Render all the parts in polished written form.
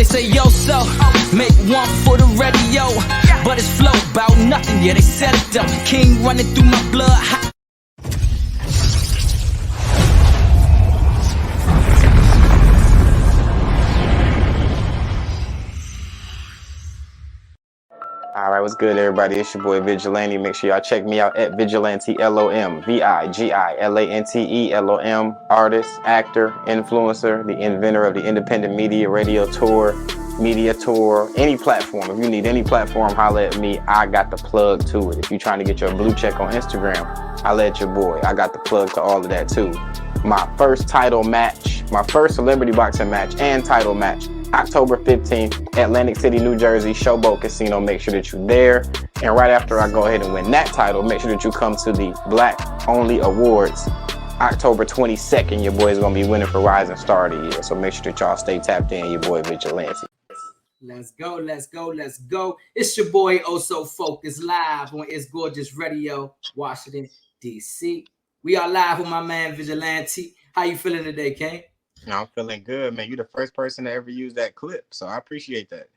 say yo so, make one for the radio, but it's flow about nothing, yeah they said it though. King running through my blood. All right, what's good, everybody? It's your boy Vigilante. Make sure y'all check me out at Vigilante LOM, Vigilante LOM. Artist, actor, influencer, the inventor of the independent media radio tour, media tour, any platform. If you need any platform, holla at me. I got the plug to it. If you're trying to get your blue check on Instagram, holla at your boy. I got the plug to all of that too. My first title match, my first celebrity boxing match and title match, October 15th, Atlantic City, New Jersey, Showboat Casino. Make sure that you're there. And right after I go ahead and win that title, make sure that you come to the Black Only Awards, October 22nd. Your boy is going to be winning for Rising Star of the Year. So make sure that y'all stay tapped in. Your boy Vigilante. Let's go, let's go, let's go. It's your boy Also Focus live on It's Gorgeous Radio, Washington, D.C. We are live with my man Vigilante. How you feeling today, King? I'm feeling good, man. You're the first person to ever use that clip, so I appreciate that.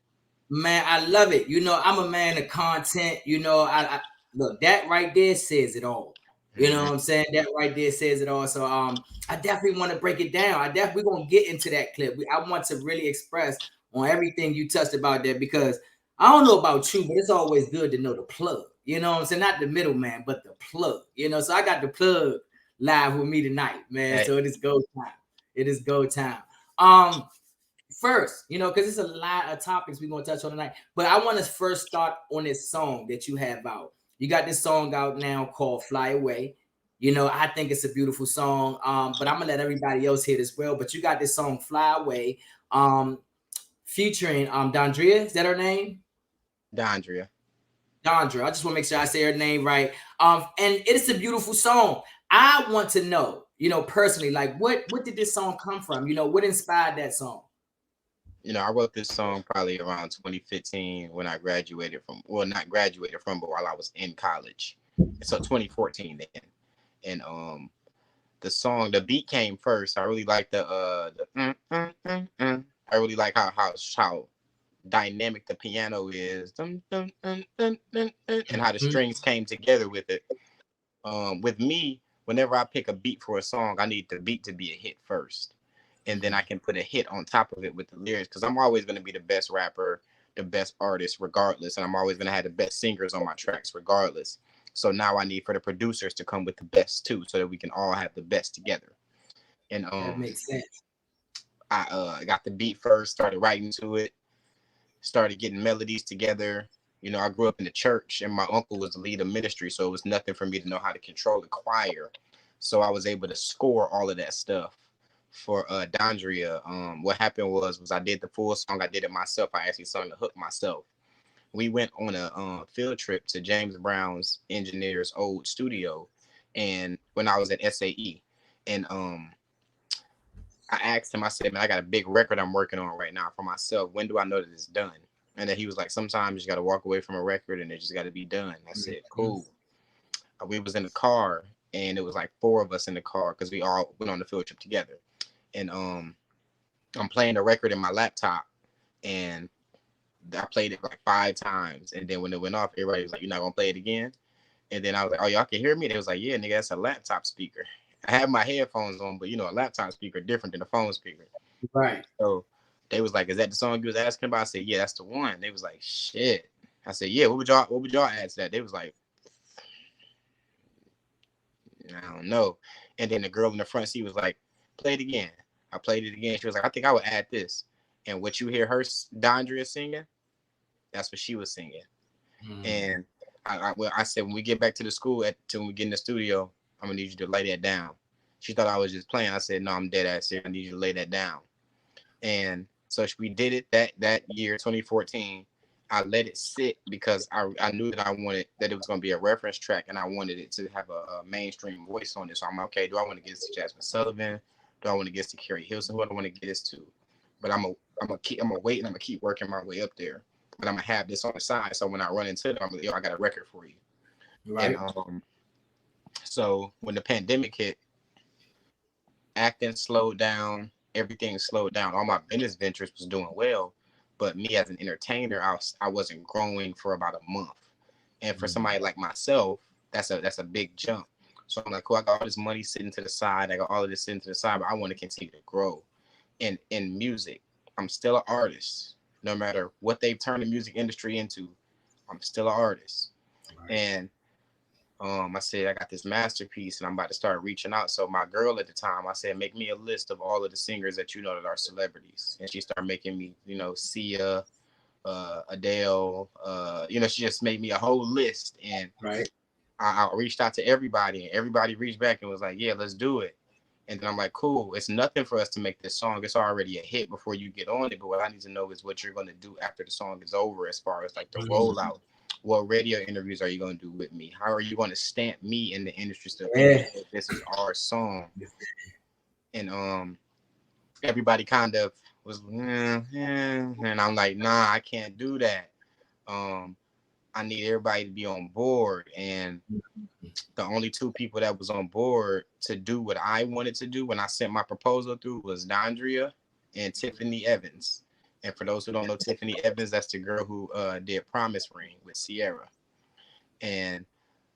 Man, I love it. You know, I'm a man of content. You know, I look, that right there says it all. You know what I'm saying? That right there says it all. So I definitely want to break it down. We're gonna get into that clip. I want to really express on everything you touched about that, because I don't know about you, but it's always good to know the plug. You know what I'm saying? Not the middleman, but the plug. You know, so I got the plug live with me tonight, man. Hey. So it is go time. It is go time. First, you know, because it's a lot of topics we're gonna touch on tonight, but I want to first start on this song that you have out. You got this song out now called "Fly Away." You know, I think it's a beautiful song. But I'm gonna let everybody else hear it as well. But you got this song "Fly Away," featuring Dondria. Is that her name? Dondria. I just want to make sure I say her name right. And it's a beautiful song. I want to know, you know, personally, like what did this song come from? You know, what inspired that song? You know, I wrote this song probably around 2015 when I graduated from, well, not graduated from, but while I was in college. So 2014 then. And the song, the beat came first. I really like I really like how dynamic the piano is, and how the strings came together with it. With me, whenever I pick a beat for a song, I need the beat to be a hit first. And then I can put a hit on top of it with the lyrics, because I'm always going to be the best rapper, the best artist, regardless. And I'm always going to have the best singers on my tracks, regardless. So now I need for the producers to come with the best too, so that we can all have the best together. And that makes sense. I got the beat first, started writing to it, started getting melodies together. You know, I grew up in the church, and my uncle was the lead of ministry, so it was nothing for me to know how to control the choir. So I was able to score all of that stuff. For Dondria, what happened was I did the full song. I did it myself. I actually sung the hook myself. We went on a field trip to James Brown's engineer's old studio, and when I was at SAE, and I asked him, I said, man, I got a big record I'm working on right now for myself. When do I know that it's done? And then he was like, sometimes you just got to walk away from a record and it just got to be done. I said, cool. We was in the car, and it was like 4 of us in the car because we all went on the field trip together. And I'm playing the record in my laptop, and I played it like 5 times. And then when it went off, everybody was like, "You're not gonna play it again?" And then I was like, "Oh, y'all can hear me?" They was like, "Yeah, nigga, that's a laptop speaker." I have my headphones on, but you know, a laptop speaker different than a phone speaker. Right. So they was like, "Is that the song you was asking about?" I said, "Yeah, that's the one." They was like, "Shit." I said, "Yeah, what would y'all add to that?" They was like, "I don't know." And then the girl in the front seat was like, "Play it again." I played it again. She was like, "I think I would add this." And what you hear her, Dondria, singing, that's what she was singing. And I said, when we get back to the school, when we get in the studio, I'm going to need you to lay that down. She thought I was just playing. I said, no, I'm dead ass serious. I need you to lay that down. And so we did it that year, 2014. I let it sit because I knew that I wanted that it was going to be a reference track, and I wanted it to have a mainstream voice on it. So I'm like, okay, do I want to get this to Jasmine Sullivan? Do I want to get this to Carrie Hilson? Who do I want to get this to? But I'm gonna wait, and I'm gonna keep working my way up there. But I'm gonna have this on the side, so when I run into them, I'm like, yo, I got a record for you. Right. And so when the pandemic hit, acting slowed down, everything slowed down. All my business ventures was doing well, But me as an entertainer, I wasn't growing for about a month. And for somebody like myself, that's a big jump. So I'm like, cool, I got all this money sitting to the side. I got all of this sitting to the side, but I want to continue to grow in music. I'm still an artist. No matter what they've turned the music industry into, I'm still an artist. Right. And I said, I got this masterpiece and I'm about to start reaching out. So my girl at the time, I said, make me a list of all of the singers that you know that are celebrities. And she started making me, Sia, Adele, she just made me a whole list. And right. I reached out to everybody and everybody reached back and was like, yeah, let's do it. And then I'm like, cool, it's nothing for us to make this song. It's already a hit before you get on it. But what I need to know is what you're going to do after the song is over, as far as like the rollout. What radio interviews are you going to do with me? How are you going to stamp me in the industry so this is our song? And everybody kind of was, and I'm like, nah, I can't do that. I need everybody to be on board. And the only two people that was on board to do what I wanted to do when I sent my proposal through was Dondria and Tiffany Evans. And for those who don't know Tiffany Evans, that's the girl who did Promise Ring with Sierra. And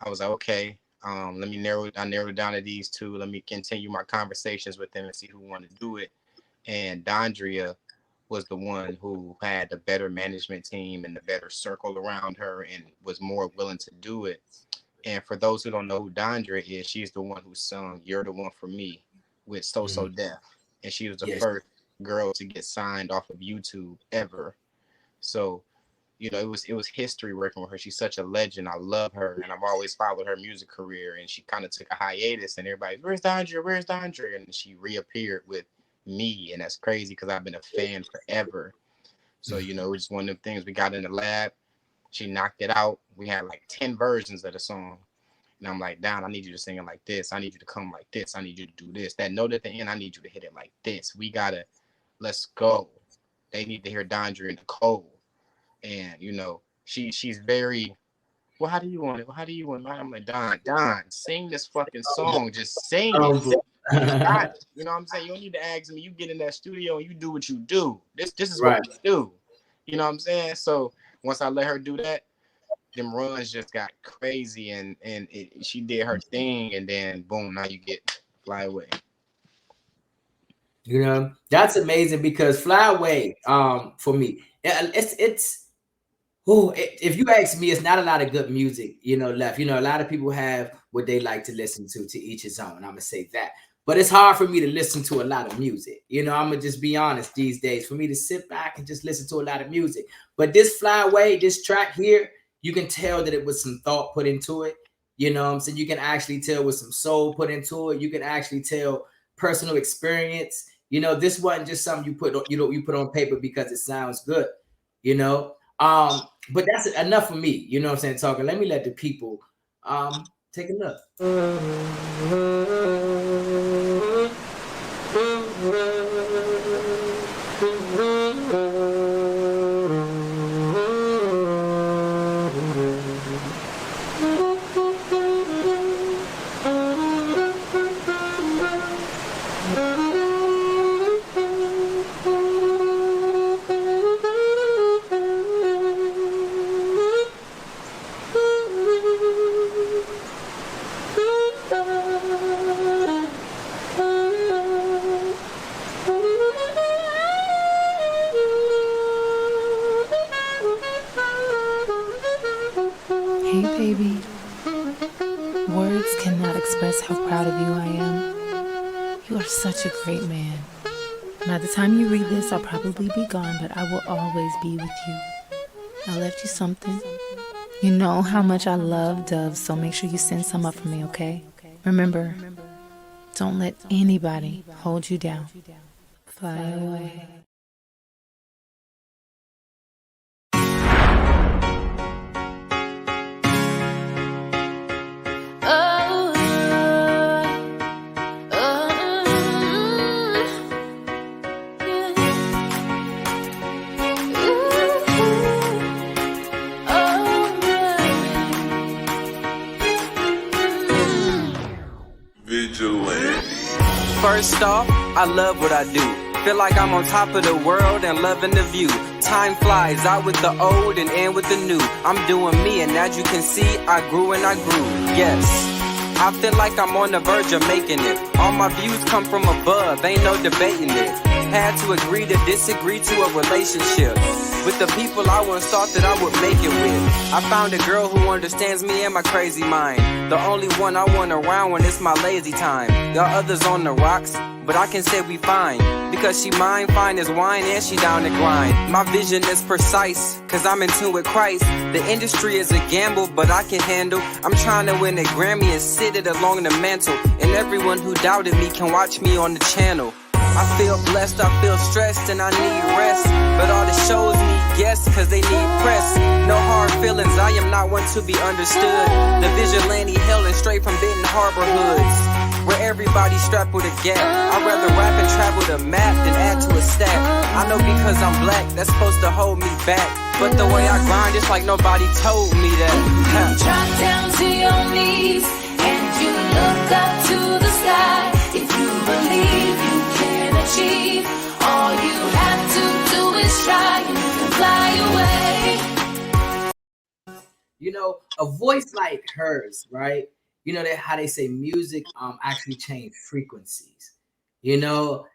I was like, okay, I narrowed it down to these two. Let me continue my conversations with them and see who wanted to do it. And Dondria was the one who had the better management team and the better circle around her and was more willing to do it. And for those who don't know who Dondria is, she's the one who sung You're the One for Me with So Def. And she was the first girl to get signed off of YouTube ever. So, it was history working with her. She's such a legend. I love her. And I've always followed her music career. And she kind of took a hiatus and everybody's, where's Dondria? Where's Dondria? And she reappeared with me. And that's crazy because I've been a fan forever. So, it was just one of them things. We got in the lab. She knocked it out. We had like 10 versions of the song. And I'm like, Don, I need you to sing it like this. I need you to come like this. I need you to do this. That note at the end, I need you to hit it like this. Let's go. They need to hear Dondria and Nicole. And, she's very, well, how do you want it? Well, how do you want it? I'm like, Don, sing this fucking song. Just sing it. You got it. You know what I'm saying? You don't need to ask me. You get in that studio and you do what you do. This is what we do. You know what I'm saying? So once I let her do that, them runs just got crazy and she did her thing. And then, boom, now you get Fly Away. That's amazing because Fly Away, for me, if you ask me, it's not a lot of good music, left. A lot of people have what they like to listen to each his own. I'm gonna say that, but it's hard for me to listen to a lot of music. I'm gonna just be honest these days. For me to sit back and just listen to a lot of music, but this Fly Away, this track here, you can tell that it was some thought put into it. You know what I'm saying? You can actually tell with some soul put into it. You can actually tell personal experience. This wasn't just something you put on paper because it sounds good, but that's enough for me. You know what I'm saying? Talking. Let me let the people take a look. Hey baby, words cannot express how proud of you I am. You are such a great man. By the time you read this, I'll probably be gone, but I will always be with you. I left you something. You know how much I love doves, so make sure you send some up for me, okay? Remember, don't let anybody hold you down. Fly away. Vigilante. First off, I love what I do. Feel like I'm on top of the world and loving the view. Time flies out with the old and in with the new. I'm doing me, and as you can see, I grew and I grew. Yes, I feel like I'm on the verge of making it. All my views come from above, ain't no debating it. Had to agree to disagree to a relationship with the people I once thought that I would make it with. I found a girl who understands me and my crazy mind. The only one I want around when it's my lazy time. Y'all others on the rocks, but I can say we fine, because she mine, fine as wine, and she down to grind. My vision is precise, cause I'm in tune with Christ. The industry is a gamble, but I can handle. I'm trying to win a Grammy and sit it along the mantle, and everyone who doubted me can watch me on the channel. I feel blessed, I feel stressed, and I need rest, but all the shows need guests, cause they need press. No hard feelings, I am not one to be understood. The vigilante hailing straight from Benton Harbor hoods, where everybody's strapped with a gap. I'd rather rap and travel the map than add to a stack. I know because I'm black, that's supposed to hold me back, but the way I grind, it's like nobody told me that. You drop down to your knees and you look up to the sky. If you believe you can achieve, all you have to do is try, and you can fly away. You know, a voice like hers, right? You know that how they say music actually change frequencies. You know,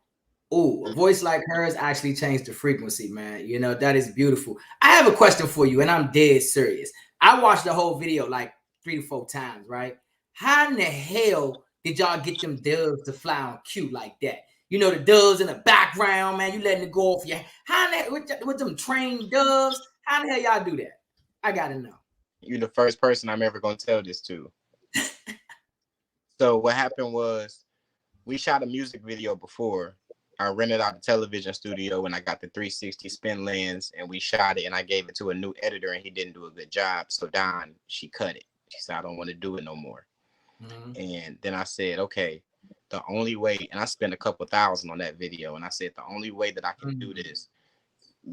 a voice like hers actually changed the frequency, man. You know, that is beautiful. I have a question for you, and I'm dead serious. I watched the whole video like 3 to 4 times, right? How in the hell did y'all get them doves to fly on cue like that? You know, the doves in the background, man. You letting it go off your. How in the, with them trained doves? How in the hell y'all do that? I gotta know. You're the first person I'm ever gonna tell this to. So what happened was, we shot a music video before. I rented out the television studio and I got the 360 spin lens, and we shot it, and I gave it to a new editor and he didn't do a good job. So Don, she cut it. She said, I don't want to do it no more. Mm-hmm. And then I said, okay, the only way, and I spent a couple $1,000 on that video, and I said, the only way that I can do this,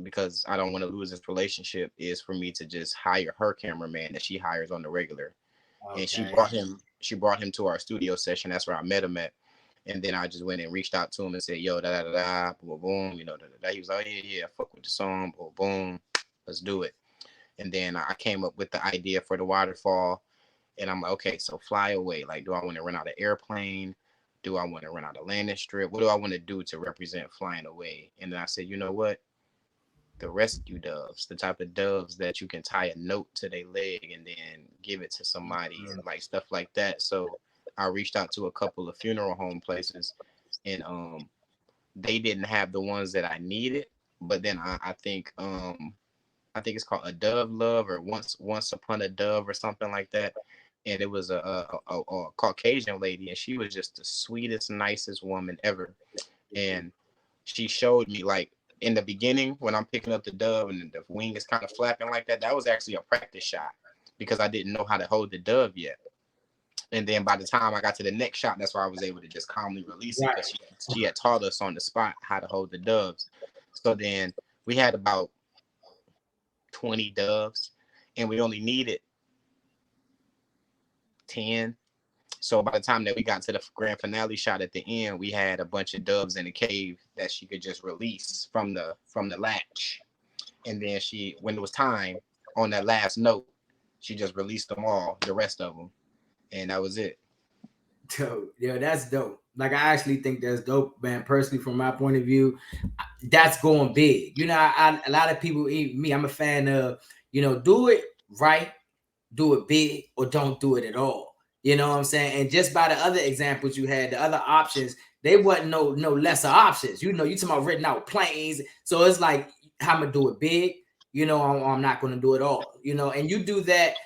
because I don't want to lose this relationship, is for me to just hire her cameraman that she hires on the regular. Okay. And she brought him to our studio session. That's where I met him at. And then I just went and reached out to him and said, yo, da da da, boom, boom, you know, da da da. He was like, yeah, fuck with the song, boom, boom, let's do it. And then I came up with the idea for the waterfall, and I'm like, okay, so fly away. Like, do I want to rent out an airplane? Do I want to rent out a landing strip? What do I want to do to represent flying away? And then I said, you know what? The rescue doves, the type of doves that you can tie a note to their leg and then give it to somebody, and like stuff like that. So I reached out to a couple of funeral home places, and they didn't have the ones that I needed. But then I think it's called A Dove Love, or Once Upon a Dove, or something like that. And it was a Caucasian lady, and she was just the sweetest, nicest woman ever. And she showed me, like, in the beginning, when I'm picking up the dove and the wing is kind of flapping like that, that was actually a practice shot, because I didn't know how to hold the dove yet. And then by the time I got to the next shot, that's why I was able to just calmly release it, because she had taught us on the spot how to hold the doves. So then we had about 20 doves, and we only needed 10. So by the time that we got to the grand finale shot at the end, we had a bunch of doves in the cave that she could just release from the latch. And then when it was time, on that last note, she just released them all, the rest of them. And that was it. Dope. Yeah, that's dope. Like, I actually think that's dope, man. Personally, from my point of view, that's going big. You know, a lot of people, me, I'm a fan of, you know, do it right, do it big, or don't do it at all. You know what I'm saying? And just by the other examples you had, the other options, they wasn't no lesser options. You know, you talking about written out planes. So it's like, I'm gonna do it big, you know, I'm not gonna do it all, you know, and you do that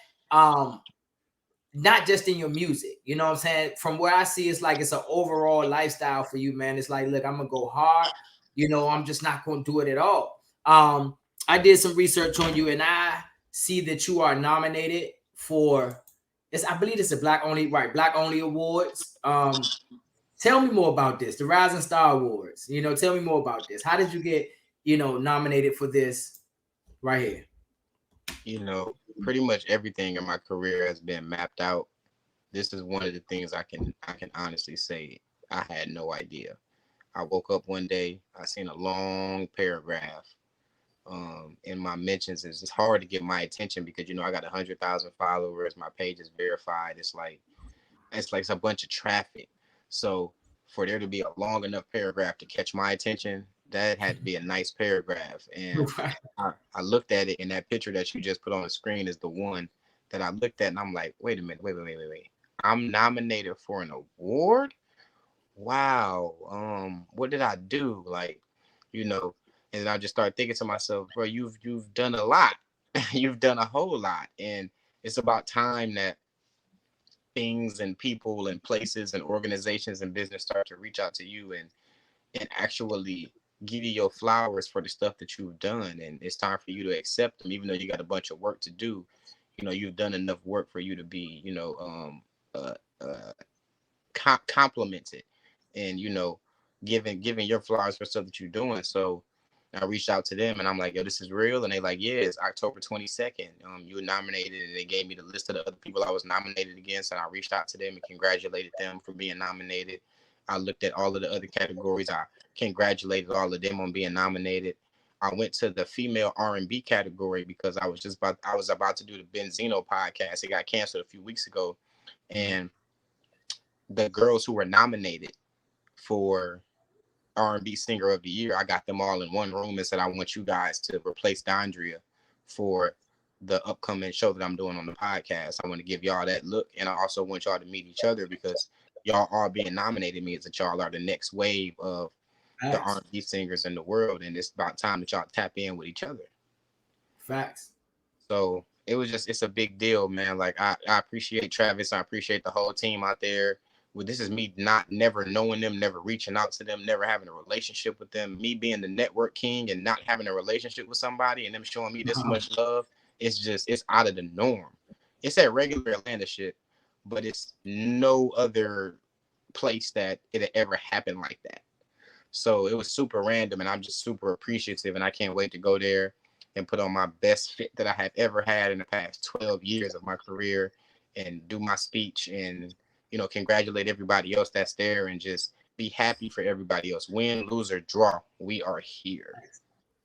not just in your music, you know what I'm saying? From where I see, it's like it's an overall lifestyle for you, man. It's like, look, I'm gonna go hard, you know, I'm just not gonna do it at all. I did some research on you, and I see that you are nominated for I believe it's a Black Only Awards. Tell me more about this, the Rising Star Awards. You know, tell me more about this. How did you get, you know, nominated for this right here? You know, pretty much everything in my career has been mapped out. This is one of the things I can honestly say I had no idea. I woke up one day, I seen a long paragraph in my mentions. It's hard to get my attention because I got 100,000 followers. My page is verified. It's like it's a bunch of traffic. So for there to be a long enough paragraph to catch my attention, that had to be a nice paragraph. And I looked at it, and that picture that you just put on the screen is the one that I looked at, and I'm like, wait a minute, wait. I'm nominated for an award? Wow. What did I do? Like, you know, and I just started thinking to myself, bro, you've done a lot. You've done a whole lot. And it's about time that things and people and places and organizations and business start to reach out to you and actually give you your flowers for the stuff that you've done. And it's time for you to accept them, even though you got a bunch of work to do. You've done enough work for you to be, uh, uh, complimented and, giving your flowers for stuff that you're doing. So I reached out to them and I'm like, yo, this is real. And they like, yeah, it's October 22nd. You were nominated, and they gave me the list of the other people I was nominated against. And I reached out to them and congratulated them for being nominated. I looked at all of the other categories. I congratulated all of them on being nominated. I went to the female R&B category because I was about to do the Benzino podcast. It got canceled a few weeks ago. And the girls who were nominated for R&B Singer of the Year, I got them all in one room and said, I want you guys to replace Dondria for the upcoming show that I'm doing on the podcast. I want to give y'all that look, and I also want y'all to meet each other because y'all are being nominated means that y'all are the next wave of the R&B singers in the world, and it's about time that y'all tap in with each other. Facts. So it's a big deal, man. Like I appreciate Travis. I appreciate the whole team out there. Well, this is me never knowing them, never reaching out to them, never having a relationship with them. Me being the network king and not having a relationship with somebody and them showing me this much love. It's out of the norm. It's that regular Atlanta shit, but it's no other place that it ever happened like that. So it was super random, and I'm just super appreciative, and I can't wait to go there and put on my best fit that I have ever had in the past 12 years of my career and do my speech and, congratulate everybody else that's there and just be happy for everybody else. Win, lose, or draw, we are here.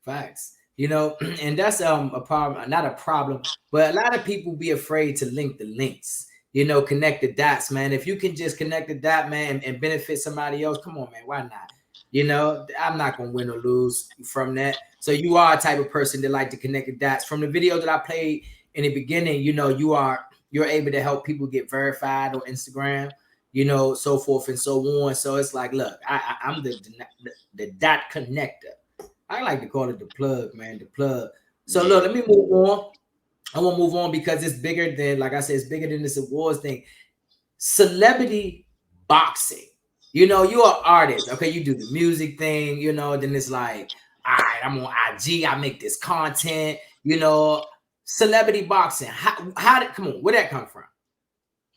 Facts. And that's a problem, not a problem, but a lot of people be afraid to link the links, connect the dots, man. If you can just connect the dot, man, and benefit somebody else, come on, man, why not? I'm not gonna win or lose from that. So you are a type of person that like to connect the dots. From the video that I played in the beginning, you're able to help people get verified on Instagram, so forth and so on. So it's like, look, I'm the dot connector. I like to call it the plug, man, the plug. So look, let me move on. I want to move on because it's bigger than, like I said, it's bigger than this awards thing. Celebrity boxing. You're an artist. Okay, you do the music thing, then it's like, all right, I'm on IG, I make this content, celebrity boxing. Come on, where'd that come from?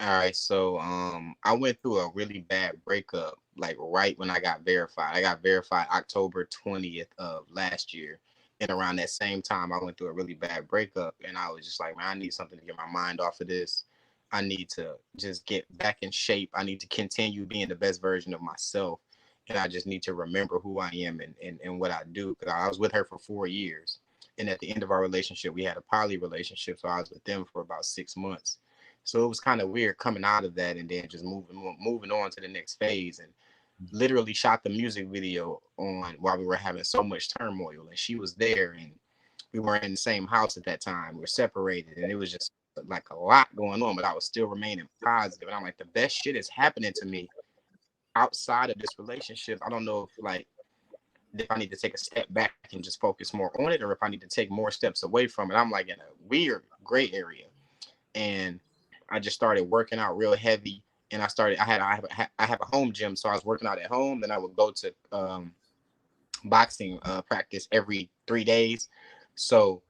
All right, so I went through a really bad breakup, like right when I got verified. I got verified October 20th of last year. And around that same time, I went through a really bad breakup. And I was just like, man, I need something to get my mind off of this. I need to just get back in shape. I need to continue being the best version of myself. And I just need to remember who I am and what I do. Because I was with her for 4 years. And at the end of our relationship, we had a poly relationship. So I was with them for about 6 months. So it was kind of weird coming out of that and then just moving on to the next phase. And literally shot the music video on while we were having so much turmoil. And she was there, and we weren't in the same house at that time. We were separated, and it was just like a lot going on, but I was still remaining positive. And I'm like, the best shit is happening to me outside of this relationship. I don't know if I need to take a step back and just focus more on it, or if I need to take more steps away from it. I'm like in a weird gray area. And I just started working out real heavy. And I have a home gym, so I was working out at home. Then I would go to boxing practice every 3 days. So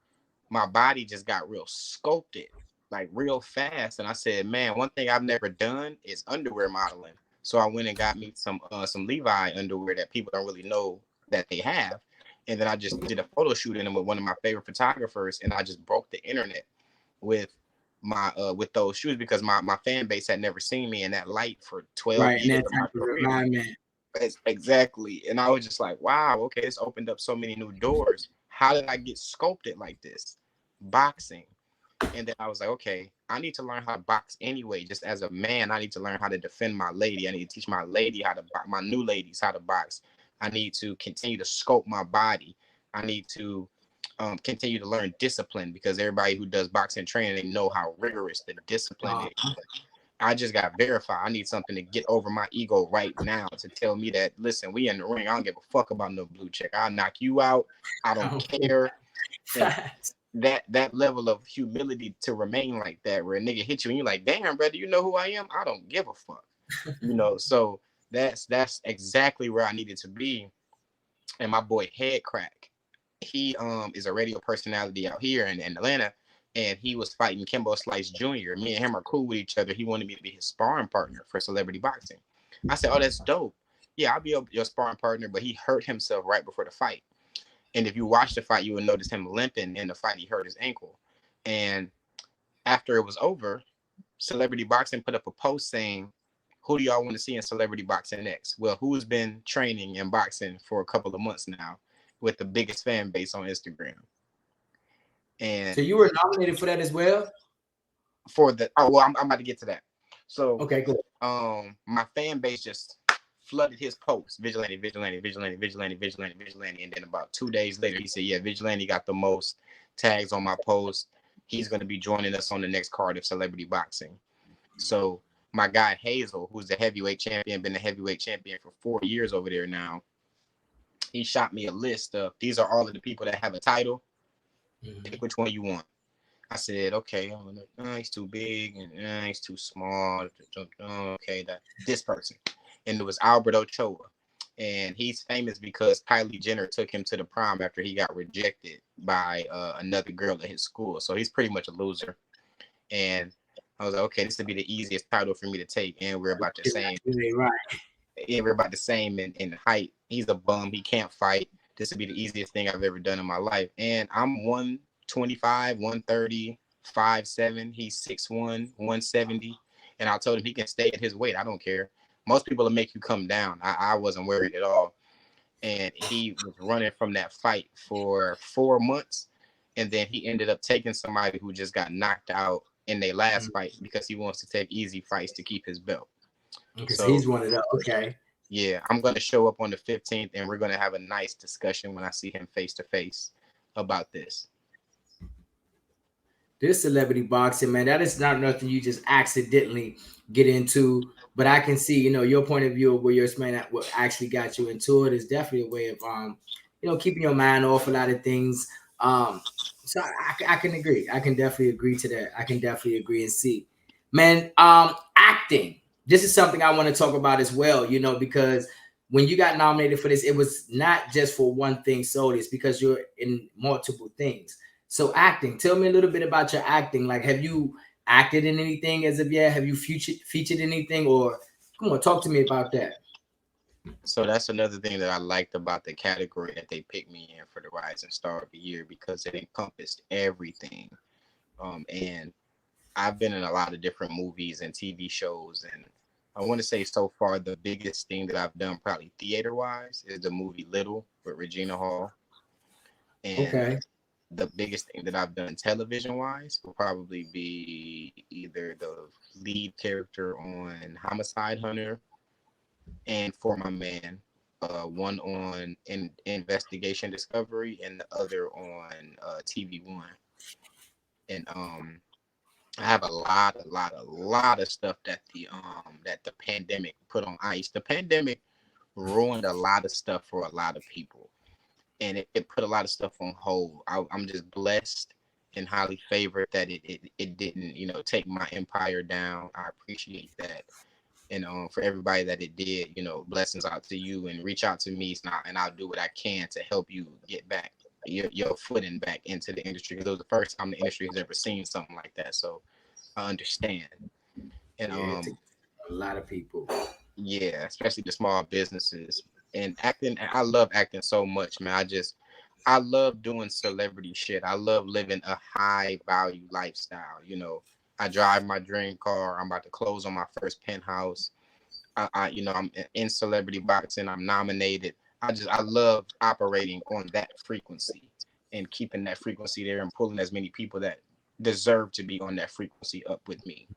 my body just got real sculpted, like real fast. And I said, man, one thing I've never done is underwear modeling. So I went and got me some Levi underwear that people don't really know that they have. And then I just did a photo shoot in them with one of my favorite photographers, and I just broke the internet with those shoes because my fan base had never seen me in that light for 12 years of my career. Exactly. And I was just like, wow, okay, it's opened up so many new doors. how did I get sculpted like this? Boxing. And then I was like, okay, I need to learn how to box anyway. Just as a man, I need to learn how to defend my lady. I need to teach my lady how to box, my new ladies how to box. I need to continue to sculpt my body. I need to continue to learn discipline, because everybody who does boxing training, they know how rigorous the discipline is. I just got verified. I need something to get over my ego right now to tell me that, listen, we in the ring. I don't give a fuck about no blue check. I'll knock you out. I don't care. And that level of humility to remain like that, where a nigga hit you and you're like, damn, brother, you know who I am? I don't give a fuck. So that's exactly where I needed to be. And my boy Head Crack, he is a radio personality out here in Atlanta, and he was fighting Kimbo Slice Jr. Me and him are cool with each other. He wanted me to be his sparring partner for celebrity boxing. I said, oh, that's dope. Yeah, I'll be your sparring partner, but he hurt himself right before the fight. And if you watch the fight, you will notice him limping in the fight. He hurt his ankle. And after it was over, Celebrity Boxing put up a post saying, who do y'all want to see in Celebrity Boxing next? Well, who's been training and boxing for a couple of months now with the biggest fan base on Instagram? And so you were nominated for that as well? For the I'm about to get to that. So okay, good. My fan base just flooded his post, Vigilante, Vigilante, Vigilante, Vigilante, Vigilante, Vigilante. And then about 2 days later, he said, yeah, Vigilante got the most tags on my post. He's going to be joining us on the next card of Celebrity Boxing. So my guy Hazel, who's the heavyweight champion, been the heavyweight champion for 4 years over there now, he shot me a list of, these are all of the people that have a title. Pick which one you want. I said, okay, he's too big, and he's too small. Okay, this person. And it was Albert Ochoa. And he's famous because Kylie Jenner took him to the prom after he got rejected by another girl at his school. So he's pretty much a loser. And I was like, okay, this would be the easiest title for me to take. And we're about the same. Right. Yeah, we're about the same in height. He's a bum. He can't fight. This would be the easiest thing I've ever done in my life. And I'm 125, 130, 5'7". He's 6'1", 170. And I told him he can stay at his weight. I don't care. Most people will make you come down. I wasn't worried at all. And he was running from that fight for 4 months. And then he ended up taking somebody who just got knocked out in their last fight because he wants to take easy fights to keep his belt. Okay, so he's one of those. Okay. Yeah, I'm going to show up on the 15th, and we're going to have a nice discussion when I see him face to face about this. This celebrity boxing, man, that is not nothing you just accidentally get into. But I can see, your point of view of where your man what actually got you into it is definitely a way of, keeping your mind off a lot of things. So I can agree. I can definitely agree to that. I can definitely agree and see, man. Acting. This is something I want to talk about as well, because when you got nominated for this, it was not just for one thing solely. It's because you're in multiple things. So acting, tell me a little bit about your acting. Like, have you acted in anything as of yet? Have you featured anything? Or come on, talk to me about that. So that's another thing that I liked about the category that they picked me in for the Rising Star of the Year, because it encompassed everything. And I've been in a lot of different movies and TV shows, and I want to say so far the biggest thing that I've done, probably theater-wise, is the movie Little with Regina Hall. And the biggest thing that I've done television-wise will probably be either the lead character on Homicide Hunter and For My Man, one on Investigation Discovery and the other on TV One. And I have a lot of stuff that the pandemic put on ice. The pandemic ruined a lot of stuff for a lot of people, and it put a lot of stuff on hold. I'm just blessed and highly favored that it didn't, take my empire down. I appreciate that. And for everybody that it did, blessings out to you, and reach out to me, and I'll do what I can to help you get back your footing back into the industry, because it was the first time the industry has ever seen something like that. So I understand. And a lot of people. Yeah, especially the small businesses. And acting, I love acting so much, man. I love doing celebrity shit. I love living a high value lifestyle. I drive my dream car. I'm about to close on my first penthouse. I'm in celebrity boxing. I'm nominated. I love operating on that frequency. and keeping that frequency there and pulling as many people that deserve to be on that frequency up with me.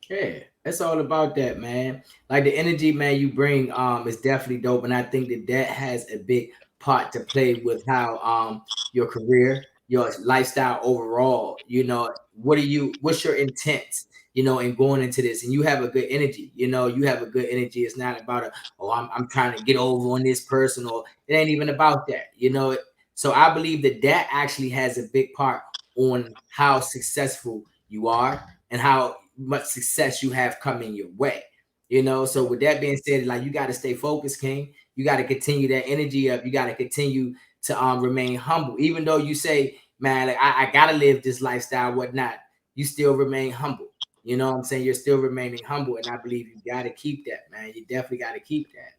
Yeah, it's all about that, man. Like the energy, man, you bring is definitely dope, and I think that has a big part to play with how your career, your lifestyle overall. You know, what's your intent? You know, in going into this, and you have a good energy. You know, you have a good energy. It's not about I'm trying to get over on this person, or it ain't even about that. You know, so I believe that actually has a big part on how successful you are and how much success you have coming your way. You know, so with that being said, like you got to stay focused, King. You got to continue that energy up. You got to continue to remain humble, even though you say, man, like I gotta live this lifestyle, whatnot. You still remain humble. You know what I'm saying? You're still remaining humble, and I believe you got to keep that, man. You definitely got to keep that.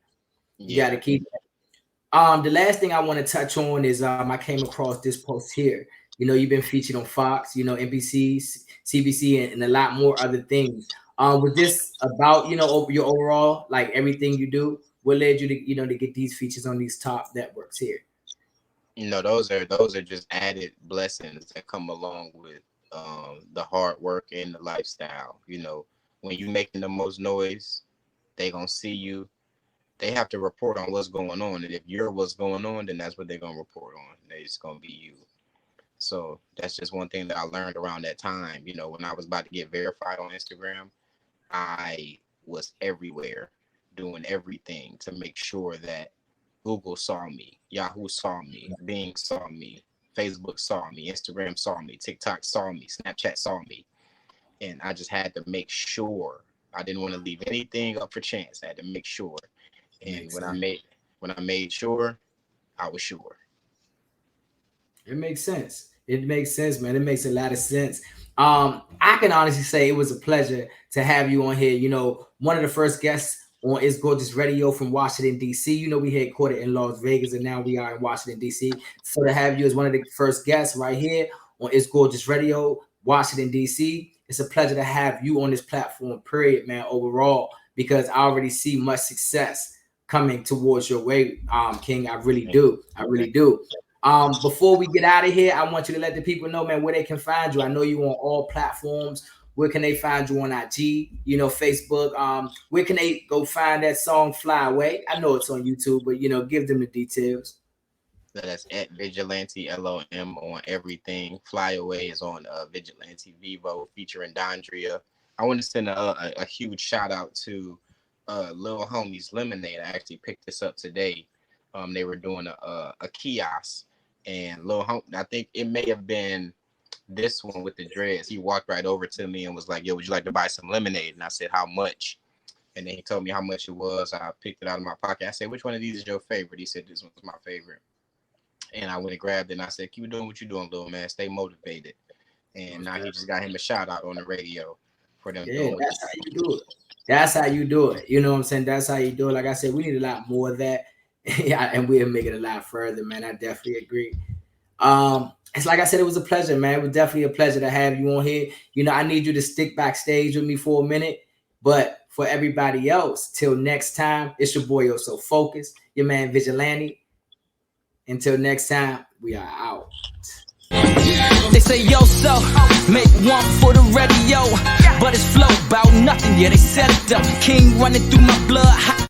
You got to keep that. The last thing I want to touch on is I came across this post here. You know, you've been featured on Fox, you know, NBC, CBC, and a lot more other things. Was this about, you know, your overall, like everything you do? What led you to, you know, to get these features on these top networks here? You know, those are just added blessings that come along with the hard work and the lifestyle. You know, when you making the most noise, they gonna see you. They have to report on what's going on, and if you're what's going on, then that's what they're gonna report on. It's gonna be you. So that's just one thing that I learned around that time. You know, when I was about to get verified on Instagram, I was everywhere doing everything to make sure that Google saw me, Yahoo saw me, Bing saw me, Facebook saw me, Instagram saw me, TikTok saw me, Snapchat saw me. And I just had to make sure. I didn't want to leave anything up for chance. I had to make sure. And when I made sure, I was sure. It makes sense. It makes sense, man. It makes a lot of sense. I can honestly say it was a pleasure to have you on here. You know, one of the first guests on It's Gorgeous Radio from Washington, D.C. You know, we headquartered in Las Vegas, and now we are in Washington, D.C. So to have you as one of the first guests right here on It's Gorgeous Radio, Washington, D.C., it's a pleasure to have you on this platform, period, man, overall, because I already see much success coming towards your way, King. I really do. I really do. Before we get out of here, I want you to let the people know, man, where they can find you. I know you on all platforms. Where can they find you on IG, you know, Facebook? Where can they go find that song Fly Away? I know it's on YouTube, but, you know, give them the details. That's at Vigilante LOM on everything. Fly Away is on Vigilante Vivo featuring Dondria. I want to send a huge shout out to Lil Homie's Lemonade. I actually picked this up today. They were doing a kiosk, and Lil Homie, I think it may have been this one with the dreads. He walked right over to me and was like, yo, would you like to buy some lemonade? And I said, how much? And then he told me how much it was. I picked it out of my pocket. I said, which one of these is your favorite? He said, this one's my favorite. And I went and grabbed it, and I said, keep doing what you're doing, little man. Stay motivated. And now he just got him a shout out on the radio for them. Yeah, that's how you do it. That's how you do it. You know what I'm saying? That's how you do it. Like I said, we need a lot more of that. Yeah, and we'll make it a lot further, man. I definitely agree. It's like I said, it was a pleasure, man. It was definitely a pleasure to have you on here. You know, I need you to stick backstage with me for a minute. But for everybody else, till next time, it's your boy, So Focused, your man Vigilante. Until next time, we are out. They say, yo, so make one for the radio, but it's flow about nothing. Yeah, they said it though. King running through my blood.